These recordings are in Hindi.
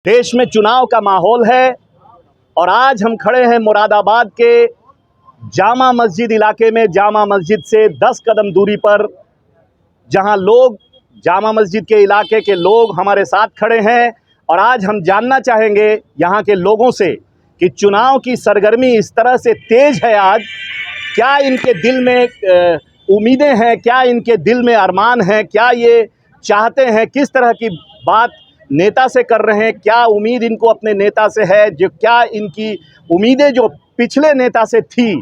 देश में चुनाव का माहौल है और आज हम खड़े हैं मुरादाबाद के जामा मस्जिद इलाके में। जामा मस्जिद से 10 कदम दूरी पर जहां लोग, जामा मस्जिद के इलाके के लोग हमारे साथ खड़े हैं और आज हम जानना चाहेंगे यहां के लोगों से कि चुनाव की सरगर्मी इस तरह से तेज है आज, क्या इनके दिल में उम्मीदें हैं, क्या इनके दिल में अरमान हैं, क्या ये चाहते हैं, किस तरह की बात नेता से कर रहे हैं, क्या उम्मीद इनको अपने नेता से है, जो क्या इनकी उम्मीदें जो पिछले नेता से थी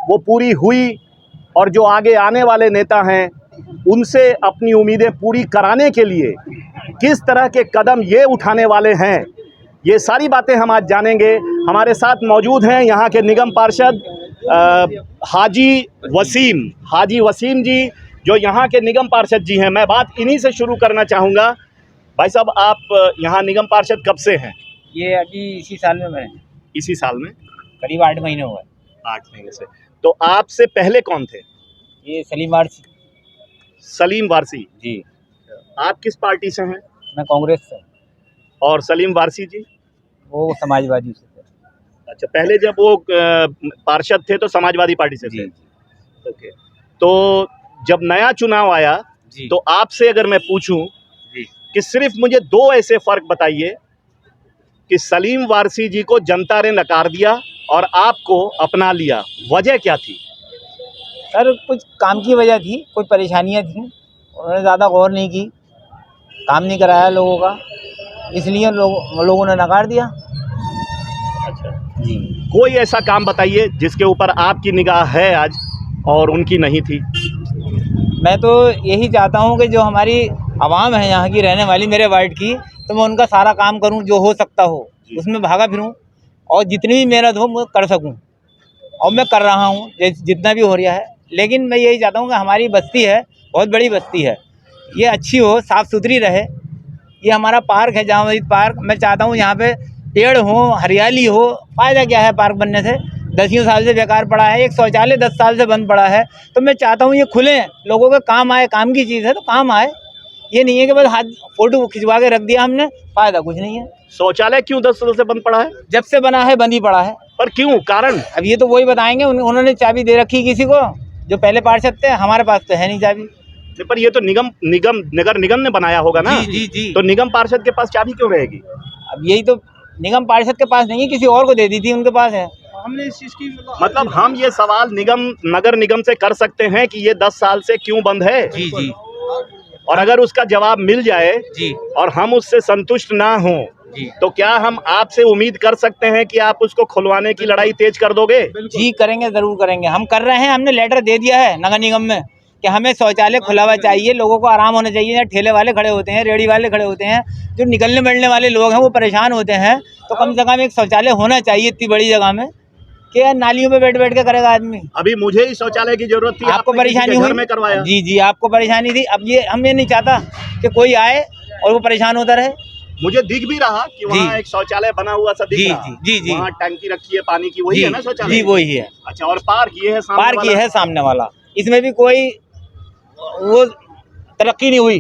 वो पूरी हुई और जो आगे आने वाले नेता हैं उनसे अपनी उम्मीदें पूरी कराने के लिए किस तरह के कदम ये उठाने वाले हैं, ये सारी बातें हम आज जानेंगे। हमारे साथ मौजूद हैं यहाँ के निगम पार्षद हाजी वसीम जी, जो यहाँ के निगम पार्षद जी हैं। मैं बात इन्हीं से शुरू करना चाहूँगा। भाई साहब, आप यहाँ निगम पार्षद कब से हैं? ये अभी इसी साल में मैं इसी साल में करीब 8 महीने हुए। 8 महीने से। तो आपसे पहले कौन थे? ये सलीम वारसी जी। आप किस पार्टी से हैं? मैं कांग्रेस से। और सलीम वारसी जी? वो समाजवादी से थे। अच्छा, पहले जब वो पार्षद थे तो समाजवादी पार्टी से थे। ओके। तो जब नया चुनाव आया तो आपसे अगर मैं पूछूं कि सिर्फ मुझे 2 ऐसे फर्क बताइए कि सलीम वारसी जी को जनता ने नकार दिया और आपको अपना लिया, वजह क्या थी? सर, कुछ काम की वजह थी, कुछ परेशानियां थी, उन्होंने ज़्यादा गौर नहीं की, काम नहीं कराया लोगों का, इसलिए लोगों ने नकार दिया। अच्छा जी। कोई ऐसा काम बताइए जिसके ऊपर आपकी निगाह है आज और उनकी नहीं थी। मैं तो यही चाहता हूं कि जो हमारी आवाम है यहाँ की रहने वाली, मेरे वार्ड की, तो मैं उनका सारा काम करूं जो हो सकता हो, उसमें भागा फिरूं और जितनी भी मेहनत हो मैं कर सकूं, और मैं कर रहा हूं जितना भी हो रहा है। लेकिन मैं यही चाहता हूं कि हमारी बस्ती है, बहुत बड़ी बस्ती है, ये अच्छी हो, साफ़ सुथरी रहे। ये हमारा पार्क है, जामा मस्जिद पार्क, मैं चाहता हूँ यहाँ पे पेड़ हो, हरियाली हो। फ़ायदा क्या है पार्क बनने से? 10 साल से बेकार पड़ा है। एक शौचालय 10 साल से बंद पड़ा है, तो मैं चाहता हूँ ये खुले, लोगों के काम आए, काम की चीज़ है तो काम आए। ये नहीं है कि बस हाथ फोटो खिंचवा के रख दिया हमने, फ़ायदा कुछ नहीं है। शौचालय क्यों 10 साल से बंद पड़ा है? जब से बना है बंद ही पड़ा है। पर क्यों, कारण? अब ये तो वही बताएंगे। उन्होंने चाबी दे रखी किसी को, जो पहले पार्षद थे, हमारे पास तो है नहीं चाबी। पर ये तो नगर निगम ने बनाया होगा ना? जी। तो निगम पार्षद के पास चाबी क्यों रहेगी? अब यही तो, निगम पार्षद के पास नहीं है, किसी और को दे दी थी, उनके पास है। हमने इस चीज की मतलब हम ये सवाल नगर निगम से कर सकते हैं कि ये 10 साल से क्यों बंद है? जी। और अगर उसका जवाब मिल जाए जी और हम उससे संतुष्ट ना हो तो क्या हम आपसे उम्मीद कर सकते हैं कि आप उसको खुलवाने की लड़ाई तेज कर दोगे? जी करेंगे, जरूर करेंगे। हम कर रहे हैं, हमने लेटर दे दिया है नगर निगम में कि हमें शौचालय खुला हुआ चाहिए, लोगों को आराम होना चाहिए। यहाँ ठेले वाले खड़े होते हैं, रेहड़ी वाले खड़े होते हैं, जो निकलने बढ़ने वाले लोग हैं वो परेशान होते हैं, तो कम से कम एक शौचालय होना चाहिए इतनी बड़ी जगह में, कि नालियों में बैठ के करेगा आदमी। अभी मुझे ही शौचालय की जरूरत थी, आपको परेशानी हुई? में करवाया। जी, आपको परेशानी थी। अब ये हम ये नहीं चाहता कि कोई आए और वो परेशान होता रहे। मुझे दिख भी रहा कि वहाँ एक शौचालय बना हुआ सा दिख रहा। जी। वहाँ टंकी रखी है पानी की, वही है ना शौचालय? जी, वही है। अच्छा, और पार्क ये है सामने पार्क ये है सामने वाला, इसमें भी कोई वो तरक्की नहीं हुई,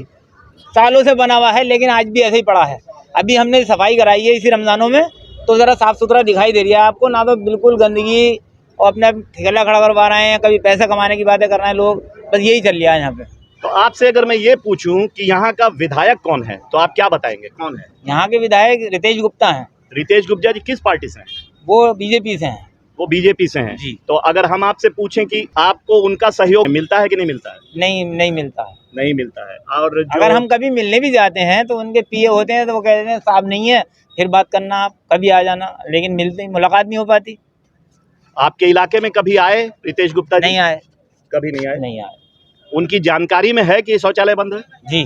सालों से बना हुआ है, लेकिन आज भी ऐसे ही पड़ा है। अभी हमने सफाई कराई है इसी रमजानों में, तो ज़रा साफ़ सुथरा दिखाई दे रहा है आपको ना, तो बिल्कुल गंदगी और अपना ठेला खड़ा करवा रहे हैं, कभी पैसे कमाने की बातें कर रहे हैं लोग, बस यही चल रहा है यहाँ पे। तो आपसे अगर मैं ये पूछूं कि यहाँ का विधायक कौन है तो आप क्या बताएंगे, कौन है? यहाँ के विधायक रितेश गुप्ता हैं। रितेश गुप्ता जी किस पार्टी से हैं? वो बीजेपी से हैं। वो बीजेपी से हैं जी। तो अगर हम आपसे पूछें कि आपको उनका सहयोग मिलता है कि नहीं मिलता है? नहीं मिलता है। नहीं मिलता है। और अगर हम कभी मिलने भी जाते हैं तो उनके पीए होते हैं, तो वो कहते हैं साहब नहीं है, फिर बात करना, आप कभी आ जाना, लेकिन मिलते मुलाकात नहीं हो पाती। आपके इलाके में कभी आए रितेश गुप्ता जी? नहीं आए, कभी नहीं आए। नहीं आए। उनकी जानकारी में है कि शौचालय बंद है? जी।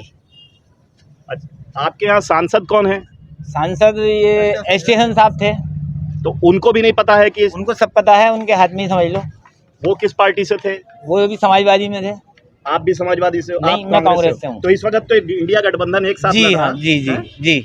अच्छा, आपके यहाँ सांसद कौन है? सांसद ये स्टेशन साहब थे। तो उनको भी नहीं पता है कि? उनको सब पता है, उनके हाथ में ही समझ लो। वो किस पार्टी से थे? वो भी समाजवादी में थे। आप भी समाजवादी से हो? नहीं, मैं कांग्रेस से हूँ। तो इस वक्त तो इंडिया गठबंधन एक साथ जी हाँ, जी।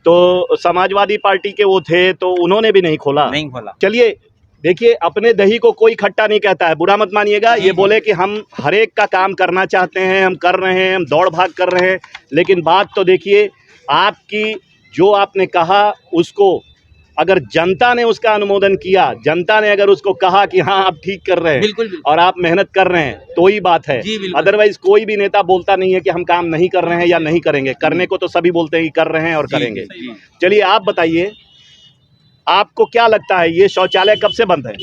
तो समाजवादी पार्टी के वो थे, तो उन्होंने भी नहीं खोला? नहीं खोला। चलिए देखिए, अपने दही को कोई खट्टा नहीं कहता है, बुरा मत मानिएगा। ये बोले कि हम हर एक का काम करना चाहते हैं, हम कर रहे हैं, हम दौड़ भाग कर रहे हैं, लेकिन बात तो देखिए, आपकी जो आपने कहा उसको अगर जनता ने उसका अनुमोदन किया, जनता ने अगर उसको कहा कि हाँ आप ठीक कर रहे हैं बिल्कुल बिल्कुल और आप मेहनत कर रहे हैं तो ही बात है। जी बिल्कुल अदरवाइज कोई भी नेता बोलता नहीं है कि हम काम नहीं कर रहे हैं या नहीं करेंगे। करने को तो सभी बोलते हैं कि कर रहे हैं और जी, करेंगे। जी। चलिए आप बताइए, आपको क्या लगता है ये शौचालय कब से बंद है?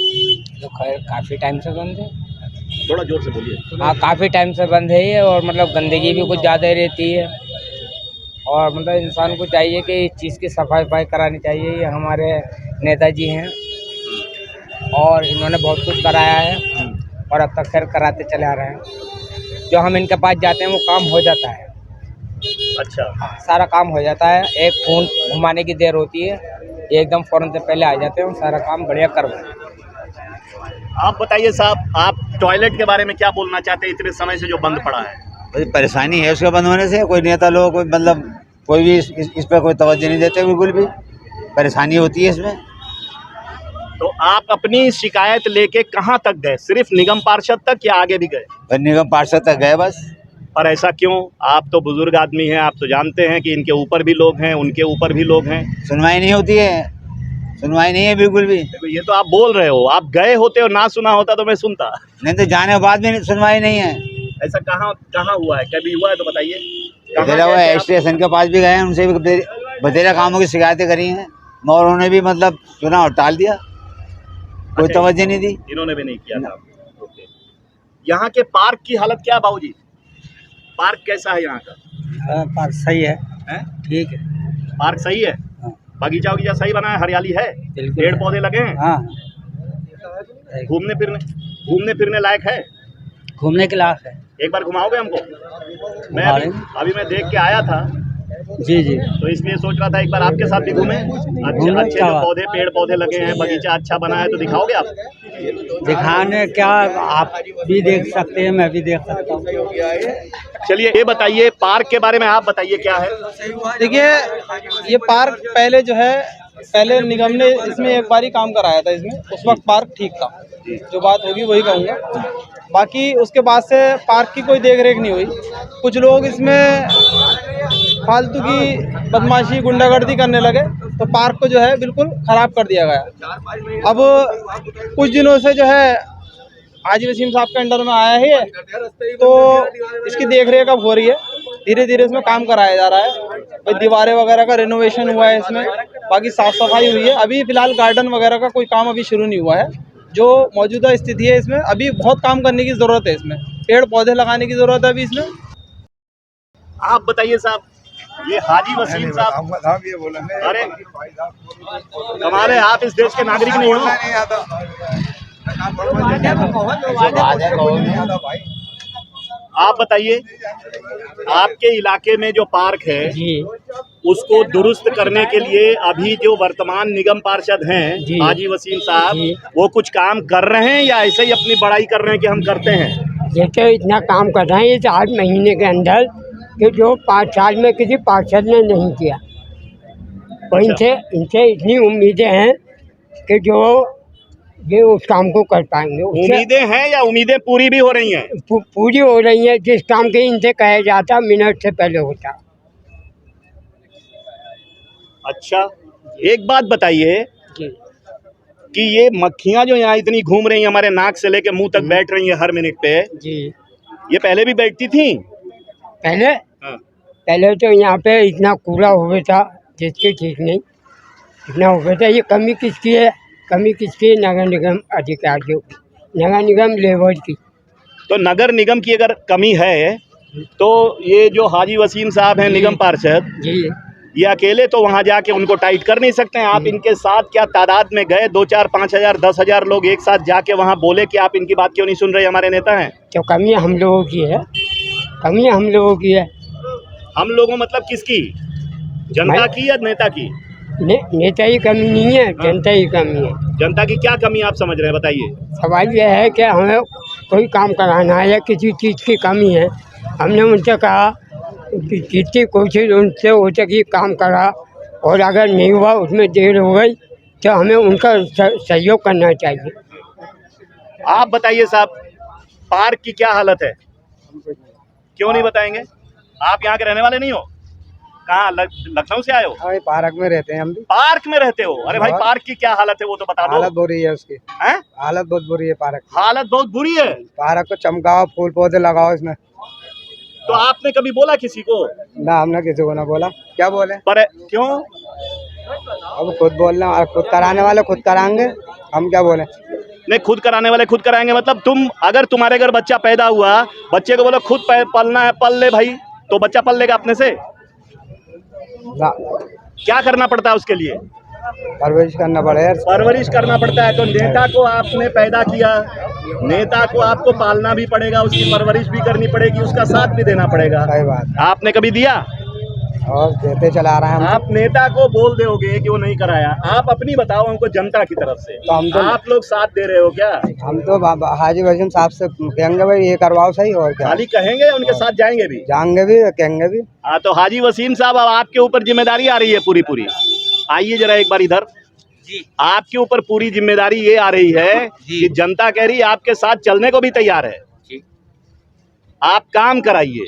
तो खैर काफ़ी टाइम से बंद है। थोड़ा जोर से बोलिए। हाँ, काफ़ी टाइम से बंद है ये, और मतलब गंदगी भी कुछ ज़्यादा ही रहती है, और मतलब इंसान को चाहिए कि इस चीज़ की सफाई करानी चाहिए। ये हमारे नेताजी हैं और इन्होंने बहुत कुछ कराया है और अब तक खैर कराते चले आ रहे हैं। जो हम इनके पास जाते हैं वो काम हो जाता है। अच्छा, हाँ, सारा काम हो जाता है। एक फ़ोन घुमाने की देर होती है, ये एकदम फ़ौरन से पहले आ जाते हैं और सारा काम बढ़िया करवाएं। आप बताइए साहब, आप टॉयलेट के बारे में क्या बोलना चाहते हैं इतने समय से जो बंद पड़ा है? बड़ी परेशानी है उसके बंद होने से। कोई नेता लोग कोई मतलब कोई भी इस पर कोई तवज्जो नहीं देते, बिल्कुल भी परेशानी होती है इसमें। तो आप अपनी शिकायत लेके कहाँ तक गए? सिर्फ निगम पार्षद तक या आगे भी गए? फिर निगम पार्षद तक गए बस। पर ऐसा क्यों? आप तो बुजुर्ग आदमी हैं, आप तो जानते हैं कि इनके ऊपर भी लोग हैं, उनके ऊपर भी लोग हैं। सुनवाई नहीं होती है, सुनवाई नहीं है बिल्कुल भी। देखो ये तो आप बोल रहे हो, आप गए होते और ना सुना होता तो मैं सुनता। नहीं तो जाने के बाद भी सुनवाई नहीं है। ऐसा कहाँ कहाँ हुआ है? कभी हुआ है तो बताइए। कहाँ बतेरा गए हुआ थे आप? स्टेशन के पास भी गए हैं, उनसे भी बतेरा कामों की शिकायतें करी हैं, मगर उन्होंने भी मतलब सुना और टाल दिया, कोई अच्छा, तवज्जो नहीं दी। इन्होंने भी नहीं किया था। ओके। यहाँ के पार्क की हालत क्या है बाबूजी? पार्क कैसा है यहाँ का? पार्क सही है, हैं? ठीक है। पार्क सही है? हाँ। बगीचा वगीचा सही बना है? हरियाली है? बिल्कुल पेड़ है। पौधे लगे हैं? हाँ, घूमने फिरने लायक है? घूमने के लायक है। एक बार घुमाओगे हमको? मैं घुमा अभी मैं देख के आया था जी जी, तो इसलिए सोच रहा था एक बार आपके साथ भी घूमें। घूमना अच्छे क्या जो बात। पौधे पेड़ पौधे लगे हैं, बगीचा अच्छा बना है तो दिखाओगे आप? दिखाने क्या, आप भी देख सकते हैं, मैं भी देख सकता हूँ। चलिए ये बताइए, पार्क के बारे में आप बताइए क्या है? देखिए, ये पार्क पहले जो है, पहले निगम ने इसमें एक बार ही काम कराया था इसमें, उस वक्त पार्क ठीक था। जो बात होगी वही कहूँगा। बाकी उसके बाद से पार्क की कोई देख रेख नहीं हुई। कुछ लोग इसमें फालतू की बदमाशी गुंडागर्दी करने लगे तो पार्क को जो है बिल्कुल ख़राब कर दिया गया। अब कुछ दिनों से जो है हाजी वसीम साहब के अंडर में आया है तो इसकी देख रेख अब हो रही है। धीरे धीरे इसमें काम कराया जा रहा है। भाई दीवारें वगैरह का रिनोवेशन हुआ है इसमें, बाकी साफ़ सफाई हुई है। अभी फ़िलहाल गार्डन वगैरह का कोई काम अभी शुरू नहीं हुआ है। जो मौजूदा स्थिति है इसमें अभी बहुत काम करने की ज़रूरत है। इसमें पेड़ पौधे लगाने की ज़रूरत है अभी इसमें। आप बताइए साहब, ये हाजी वसीम साहब, अरे कमाल है, आप इस देश के नागरिक नहीं हो? आप बताइए, आपके इलाके में जो पार्क है जी उसको दुरुस्त करने के लिए अभी जो वर्तमान निगम पार्षद हैं जी। हाजी वसीम साहब, जी। वो कुछ काम कर रहे हैं या ऐसे ही अपनी बड़ाई कर रहे हैं कि हम करते हैं? देखिए, इतना काम कर रहे हैं इस 8 महीने के अंदर कि जो 5 साल में किसी पार्षद ने नहीं किया। और इनसे इतनी उम्मीदें हैं कि जो ये उस काम को कर पाएंगे। उम्मीदें हैं या उम्मीदें पूरी भी हो रही हैं? पूरी हो रही हैं। जिस काम के इनसे कहा जाता मिनट से पहले होता। अच्छा, एक बात बताइए जी कि ये मक्खियां जो यहाँ इतनी घूम रही हैं, हमारे नाक से लेके मुंह तक बैठ रही हैं हर मिनट पे, जी। ये पहले भी बैठती थी? पहले हाँ। पहले तो यहाँ पे इतना कूड़ा हुआ था जिसकी ठीक नहीं, इतना हुआ था। ये कमी किसकी है? कमी किसकी है? नगर निगम अधिकारियों की, नगर निगम लेबर की। तो नगर निगम की अगर कमी है तो ये जो हाजी वसीम साहब हैं निगम पार्षद, जी ये अकेले तो वहाँ जाके उनको टाइट कर नहीं सकते हैं। आप इनके साथ क्या तादाद में गए? 2, 4, 5 हजार 10 हजार लोग एक साथ जाके वहाँ बोले कि आप इनकी बात क्यों नहीं सुन रहे? हमारे नेता हैं। तो कमी हम लोगों की है, कमी हम लोगों की है। हम लोगों मतलब किसकी? जनता की या नेता की? नेता ही कमी नहीं है, जनता ही कमी है। जनता की क्या कमी आप समझ रहे हैं, बताइए। सवाल यह है कि हमें कोई काम कराना है या किसी चीज़ की कमी है, हमने उनसे कहा कि जितनी कोशिश उनसे हो सकी काम करा, और अगर नहीं हुआ उसमें देर हो गई तो हमें उनका सहयोग करना चाहिए। आप बताइए साहब, पार्क की क्या हालत है? क्यों नहीं बताएंगे? आप यहाँ के रहने वाले नहीं हो? कहाँ लखनऊ से आए हो? हाँ, पार्क में रहते हैं हम भी। पार्क में रहते हो? अरे भाई पार्क की क्या हालत है वो तो बता दो। हालत बुरी है उसकी, हैं? हालत बहुत बुरी है पार्क की। हालत बहुत बुरी है। पार्क को चमकाओ, फूल पौधे लगाओ इसमें। तो आपने कभी बोला किसी को? ना, हमने किसी को ना बोला। क्या बोले? पर क्यों? अब खुद बोलना, और खुद कराने वाले खुद कराएंगे, हम क्या बोले? नहीं, खुद कराने वाले खुद कराएंगे मतलब तुम, अगर तुम्हारे घर बच्चा पैदा हुआ, बच्चे को बोलो खुद पलना है, पल ले भाई, तो बच्चा पल लेगा अपने से? ना, क्या करना पड़ता है उसके लिए? परवरिश करना पड़ेगा। परवरिश करना पड़ता है। तो नेता को आपने पैदा किया, नेता को आपको पालना भी पड़ेगा, उसकी परवरिश भी करनी पड़ेगी, उसका साथ भी देना पड़ेगा। सही बात। आपने कभी दिया? और देते चला रहे हैं हम। आप नेता को बोल दोगे कि वो नहीं कराया, आप अपनी बताओ हमको जनता की तरफ से, तो हम तो आप लोग साथ दे रहे हो क्या? हम तो हाजी वसीम साहब से कहेंगे भाई ये करवाओ सही, और क्या? खाली कहेंगे, उनके साथ जाएंगे भी? जाएंगे भी, कहेंगे भी। हाँ, तो हाजी वसीम साहब अब आपके ऊपर जिम्मेदारी आ रही है पूरी पूरी। आइए जरा एक बार इधर जी। आपके ऊपर पूरी जिम्मेदारी ये आ रही है कि जनता कह रही है आपके साथ चलने को भी तैयार है, आप काम कराइए।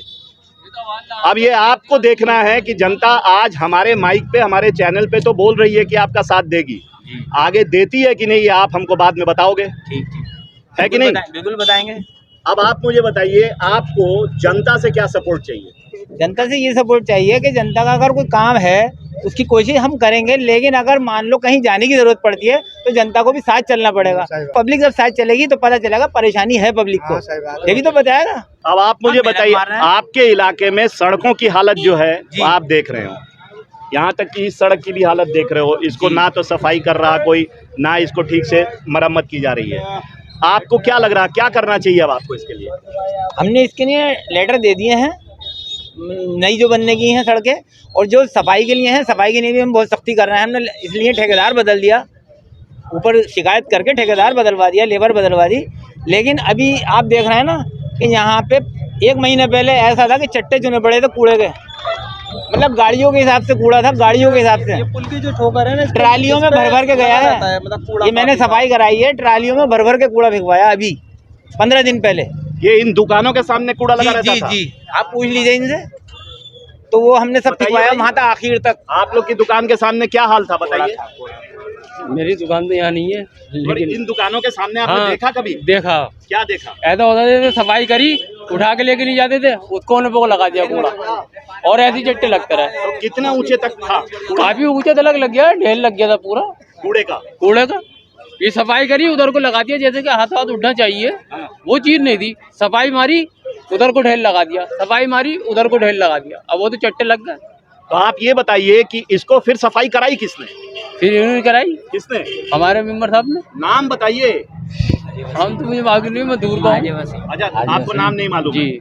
अब ये आपको देखना है कि जनता आज हमारे माइक पे, हमारे चैनल पे तो बोल रही है कि आपका साथ देगी, आगे देती है कि नहीं ये आप हमको बाद में बताओगे, है कि नहीं? बिल्कुल बताएंगे। अब आप मुझे बताइए, आपको जनता से क्या सपोर्ट चाहिए? जनता से ये सपोर्ट चाहिए कि जनता का अगर कोई काम है उसकी कोशिश हम करेंगे, लेकिन अगर मान लो कहीं जाने की जरूरत पड़ती है तो जनता को भी साथ चलना पड़ेगा। पब्लिक जब साथ चलेगी तो पता चलेगा परेशानी है पब्लिक को, ये भी तो बताएगा। अब आप मुझे बताइए, आपके इलाके में सड़कों की हालत जो है वो आप देख रहे हो, यहाँ तक कि इस सड़क की भी हालत देख रहे हो, इसको ना तो सफाई कर रहा कोई, ना इसको ठीक से मरम्मत की जा रही है। आपको क्या लग रहा है, क्या करना चाहिए अब आपको इसके लिए? हमने इसके लिए लेटर दे दिए हैं, नई जो बनने की हैं सड़कें, और जो सफाई के लिए हैं, सफाई के लिए भी हम बहुत सख्ती कर रहे हैं। हमने इसलिए ठेकेदार बदल दिया, ऊपर शिकायत करके ठेकेदार बदलवा दिया, लेबर बदलवा दी। लेकिन अभी आप देख रहे हैं ना कि यहाँ पे 1 महीने पहले ऐसा था कि चट्टे चुने पड़े थे कूड़े के, मतलब गाड़ियों के हिसाब से कूड़ा था, गाड़ियों के हिसाब से। पुल की जो ठोकर है ना, ट्रालियों में भर भर के गया है, मतलब ये मैंने सफाई कराई है, ट्रालियों में भर भर के कूड़ा भिजवाया अभी 15 दिन पहले। ये इन दुकानों के सामने कूड़ा लगा रहता था? जी, आप पूछ लीजिए इनसे, तो वो हमने सब पिछवाया वहाँ तक आखिर तक। आप लोग की दुकान के सामने क्या हाल था बताइए? मेरी दुकान तो यहाँ नहीं है, और लेकिन इन दुकानों के सामने आपने देखा कभी? देखा। क्या देखा? ऐसा होता था, सफाई करी, उठा के लेके नहीं जाते थे, उसको को लगा दिया कूड़ा, और ऐसी चट्टे लगते रहे। तो कितना ऊंचे तक था? काफी ऊंचे तक लग गया, ढेर लग गया था पूरा कूड़े का। ये सफाई करी, उधर को लगा दिया, जैसे कि हाथ उठना चाहिए वो चीज नहीं थी। सफाई मारी, उधर को ढेर लगा दिया, सफाई मारी, उधर को ढेर लगा दिया, अब वो तो चट्टे लग गए। तो आप ये बताइए कि इसको फिर सफाई कराई किसने? फिर इन्होंने कराई, किसने? हमारे मेंबर साहब ने। नाम बताइए। हम तो मुझे मालूम नहीं, मैं दूर का हूँ। अच्छा, आपको नाम नहीं मालूम? जी।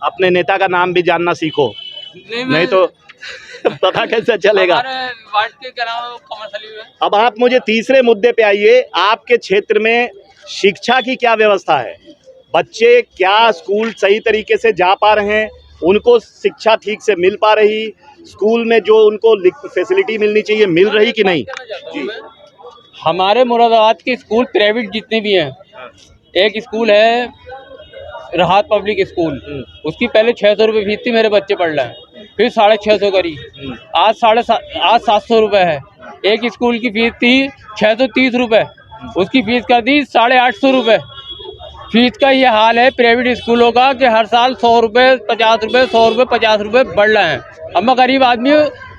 अपने नेता का नाम भी जानना सीखो, नहीं तो पता कैसे चलेगा। अब आप मुझे तीसरे मुद्दे पे आइए, आपके क्षेत्र में शिक्षा की क्या व्यवस्था है? बच्चे क्या स्कूल सही तरीके से जा पा रहे हैं? उनको शिक्षा ठीक से मिल पा रही? स्कूल में जो उनको फैसिलिटी मिलनी चाहिए मिल रही कि नहीं? जी। हमारे मुरादाबाद के स्कूल प्राइवेट जितने भी हैं, एक स्कूल है राहत पब्लिक स्कूल, उसकी पहले 600 रुपये फीस थी, मेरे बच्चे पढ़ रहे हैं, फिर 650 करी, आज 750 रुपये है। एक स्कूल की फीस थी 630 रुपये, उसकी फीस कर दी 850 रुपये। फीस का ये हाल है प्राइवेट स्कूलों का कि हर साल 100 रुपये, 50 रुपये, 100 रुपये, 50 रुपये बढ़ रहे हैं। अब मैं गरीब आदमी,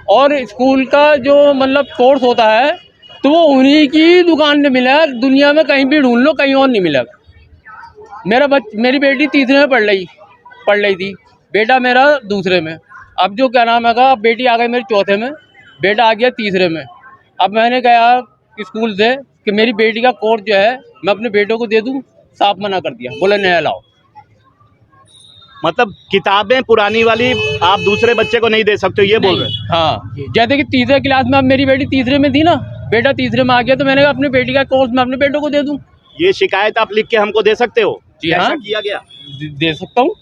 और स्कूल का जो मतलब कोर्स होता है तो वो उन्हीं की दुकान में मिला, दुनिया में कहीं भी ढूंढ लो, कहीं और नहीं मिला। मेरी बेटी तीसरे में पढ़ रही थी, बेटा मेरा दूसरे में। अब जो क्या नाम है, बेटी आ गई मेरी चौथे में, बेटा आ गया तीसरे में। अब मैंने कहा स्कूल से कि मेरी बेटी का कोर्स जो है मैं अपने बेटों को दे दूं, साफ मना कर दिया, बोले नया लाओ। मतलब किताबें पुरानी वाली आप दूसरे बच्चे को नहीं दे सकते, ये बोल रहे हैं? हाँ, जैसे कि तीसरे क्लास में, अब मेरी बेटी तीसरे में थी ना, बेटा तीसरे में आ गया, तो मैंने कहा अपनी बेटी का कोर्स मैं अपने बेटों को दे दूं। ये शिकायत आप लिख के हमको दे सकते हो? जी हाँ, किया गया? दे सकता हूँ।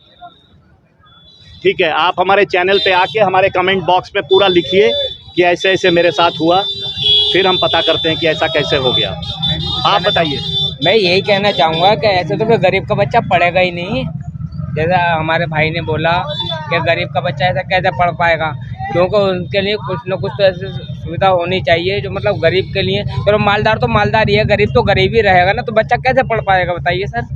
ठीक है, आप हमारे चैनल पे आके हमारे कमेंट बॉक्स में पूरा लिखिए कि ऐसे ऐसे मेरे साथ हुआ, फिर हम पता करते हैं कि ऐसा कैसे हो गया। आप बताइए। मैं यही कहना चाहूँगा कि ऐसे तो कोई गरीब का बच्चा पढ़ेगा ही नहीं। जैसा हमारे भाई ने बोला कि गरीब का बच्चा ऐसा कैसे पढ़ पाएगा, क्योंकि उनके लिए कुछ न कुछ तो ऐसी सुविधा होनी चाहिए जो मतलब गरीब के लिए। चलो मालदार तो मालदार ही है, गरीब तो गरीब ही रहेगा ना, तो बच्चा कैसे पढ़ पाएगा बताइए सर।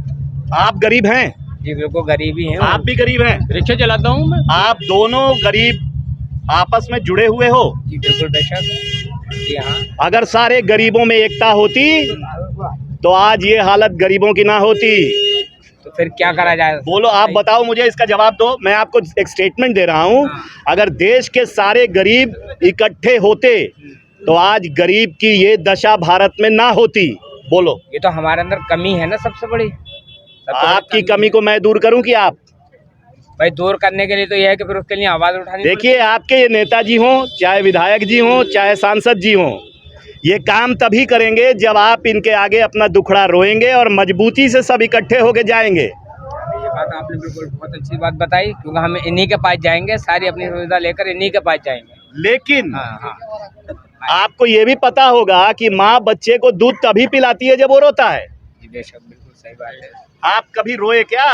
आप गरीब हैं? जी बिल्कुल गरीब ही हैं। आप भी गरीब हैं? रिक्शा चलाता हूँ मैं। आप दोनों गरीब आपस में जुड़े हुए हो? जी बिल्कुल बेशक। जी हाँ। अगर सारे गरीबों में एकता होती तो आज ये हालत गरीबों की ना होती। तो फिर क्या करा जाए? बोलो, आप बताओ, मुझे इसका जवाब दो। मैं आपको एक स्टेटमेंट दे रहा हूँ। अगर देश के सारे गरीब इकट्ठे होते तो आज गरीब की ये दशा भारत में ना होती। बोलो। ये तो हमारे अंदर कमी है ना सबसे बड़ी। आपकी कमी को मैं दूर करूं कि आप? भाई दूर करने के लिए तो यह है कि फिर उसके लिए आवाज उठानी। देखिए, आपके ये नेताजी हों, चाहे विधायक जी हों, चाहे सांसद जी हों, ये काम तभी करेंगे जब आप इनके आगे अपना दुखड़ा रोएंगे और मजबूती से सब इकट्ठे होके जाएंगे। ये बात आपने बिल्कुल बहुत अच्छी बात बताई, क्योंकि हम इन्हीं के पास जाएंगे, सारी अपनी सुविधा लेकर इन्हीं के पास जाएंगे। लेकिन हाँ। आपको ये भी पता होगा कि माँ बच्चे को दूध तभी पिलाती है जब वो रोता है। जी बेशक, बिल्कुल सही बात है। आप कभी रोए क्या?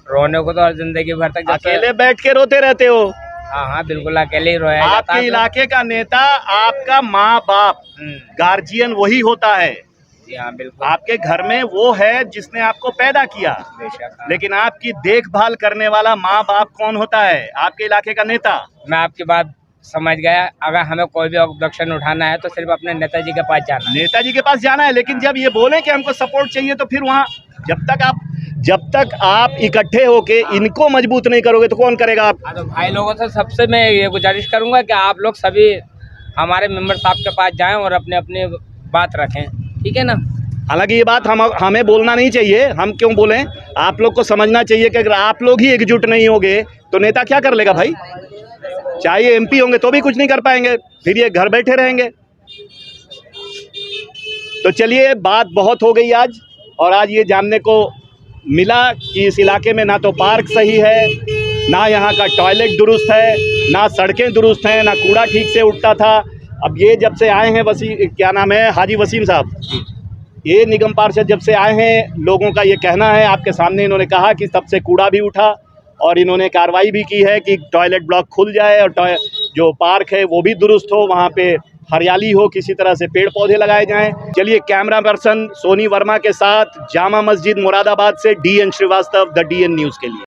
रोने को तो हर जिंदगी भर तक अकेले बैठ के रोते रहते हो। हाँ बिल्कुल अकेले ही रोया जाता आपके है। इलाके का नेता आपका माँ बाप, गार्जियन वही होता है। जी हाँ बिल्कुल। आपके घर में वो है जिसने आपको पैदा किया, बेशक। हाँ। लेकिन आपकी देखभाल करने वाला माँ बाप कौन होता है? आपके इलाके का नेता। मैं आपकी बात समझ गया। अगर हमें कोई भी ऑब्जेक्शन उठाना है तो सिर्फ अपने नेताजी के पास जाना है। नेताजी के पास जाना है, लेकिन जब ये बोले कि हमको सपोर्ट चाहिए तो फिर वहाँ जब तक आप इकट्ठे होके इनको मजबूत नहीं करोगे तो कौन करेगा? आप तो भाई लोगों से सबसे मैं ये गुजारिश करूंगा कि आप लोग सभी हमारे मेंबर साहब के पास जाएं और अपने अपने बात रखें, ठीक है ना। हालांकि ये बात हमें बोलना नहीं चाहिए, हम क्यों बोलें? आप लोग को समझना चाहिए कि अगर आप लोग ही एकजुट नहीं होंगे तो नेता क्या कर लेगा भाई? चाहे एमपी होंगे तो भी कुछ नहीं कर पाएंगे, फिर ये घर बैठे रहेंगे। तो चलिए, बात बहुत हो गई आज, और आज ये जानने को मिला कि इस इलाके में ना तो पार्क सही है, ना यहाँ का टॉयलेट दुरुस्त है, ना सड़कें दुरुस्त हैं, ना कूड़ा ठीक से उठता था। अब ये जब से आए हैं क्या नाम है, हाजी वसीम साहब, ये निगम पार्षद जब से आए हैं, लोगों का ये कहना है, आपके सामने इन्होंने कहा कि तब से कूड़ा भी उठा और इन्होंने कार्रवाई भी की है कि टॉयलेट ब्लॉक खुल जाए और जो पार्क है वो भी दुरुस्त हो, वहाँ पे हरियाली हो, किसी तरह से पेड़ पौधे लगाए जाएं। चलिए, कैमरा पर्सन सोनी वर्मा के साथ जामा मस्जिद मुरादाबाद से DN Srivastava, the DN news के लिए।